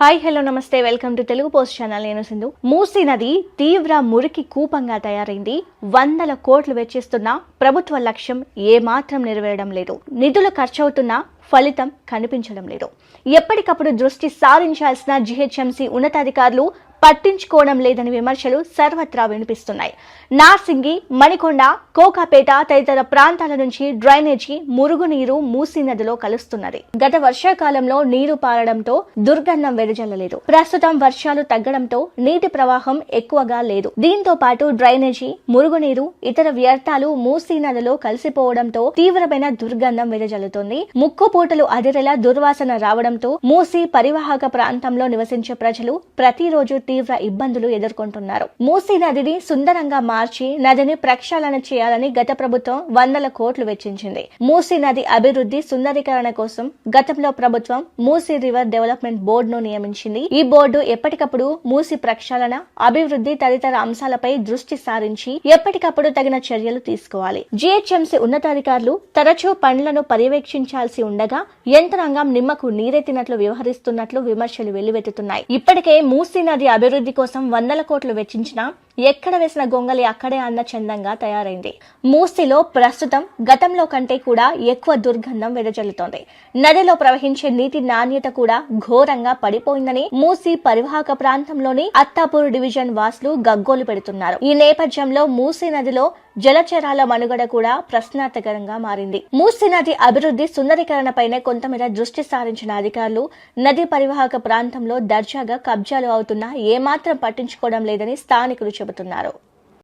Hi hello నమస్తే welcome to Telugu post channel. నేను సింధు. మూసీ నది తీవ్ర మురికి కూపంగా తయారైంది. వందల కోట్లు వెచ్చిస్తున్నా ప్రభుత్వ లక్ష్యం ఏమాత్రం నెరవేరడం లేదు. నిధులు ఖర్చవుతున్నా ఫలితం కనిపించడం లేదు. ఎప్పటికప్పుడు దృష్టి సారించాల్సిన జీహెచ్ఎంసీ ఉన్నతాధికారులు పట్టించుకోవడం లేదని విమర్శలు సర్వత్రా వినిపిస్తున్నాయి. నార్సింగి, మణికొండ, కోకాపేట తదితర ప్రాంతాల నుంచి డ్రైనేజీ మురుగునీరు మూసీ నదిలో కలుస్తున్నది. గత వర్షాకాలంలో నీరు పారడంతో దుర్గంధం వెదజల్లలేదు. ప్రస్తుతం వర్షాలు తగ్గడంతో నీటి ప్రవాహం ఎక్కువగా లేదు. దీంతో పాటు డ్రైనేజీ, మురుగునీరు, ఇతర వ్యర్థాలు మూసీ నదిలో కలిసిపోవడంతో తీవ్రమైన దుర్గంధం వెదజల్లుతోంది. ముక్కుపూటలు అదిరేలా దుర్వాసన రావడంతో మూసీ పరివాహక ప్రాంతంలో నివసించే ప్రజలు ప్రతిరోజు తీవ్ర ఇబ్బందులు ఎదుర్కొంటున్నారు. మూసీ నదిని సుందరంగా మార్చి నదిని ప్రక్షాళన చేయాలని గత ప్రభుత్వం వందల కోట్లు వెచ్చించింది. మూసీ నది అభివృద్ధి సుందరీకరణ కోసం గతంలో ప్రభుత్వం మూసీ రివర్ డెవలప్మెంట్ బోర్డును నియమించింది. ఈ బోర్డు ఎప్పటికప్పుడు మూసీ ప్రక్షాళన, అభివృద్ధి తదితర అంశాలపై దృష్టి సారించి ఎప్పటికప్పుడు తగిన చర్యలు తీసుకోవాలి. జీహెచ్ఎంసీ ఉన్నతాధికారులు తరచూ పనులను పర్యవేక్షించాల్సి ఉండగా యంత్రాంగం నిమ్మకు నీరెత్తినట్లు వ్యవహరిస్తున్నట్లు విమర్శలు వెల్లువెత్తుతున్నాయి. ఇప్పటికే మూసీ నది అభివృద్ధి కోసం వందల కోట్లు వెచ్చించినా ఎక్కడ వేసిన గొంగలి అక్కడే అన్న చందంగా తయారైంది. మూసీలో ప్రస్తుతం గతంలో కంటే కూడా ఎక్కువ దుర్గంధం వెదజల్లుతోంది. నదిలో ప్రవహించే నీటి నాణ్యత కూడా ఘోరంగా పడిపోయిందని మూసీ పరివాహక ప్రాంతంలోని అత్తాపూర్ డివిజన్ వాసులు గగ్గోలు పెడుతున్నారు. ఈ నేపథ్యంలో మూసీ నదిలో జలచరాల మనుగడ కూడా ప్రశ్నార్థకరంగా మారింది. మూసీ నది అభివృద్ధి సుందరీకరణపైనే కొంతమేర దృష్టి సారించిన అధికారులు నదీ పరివాహక ప్రాంతంలో దర్జాగా కబ్జాలు అవుతున్నా ఏమాత్రం పట్టించుకోవడం లేదని స్థానికులు చెబుతున్నారు.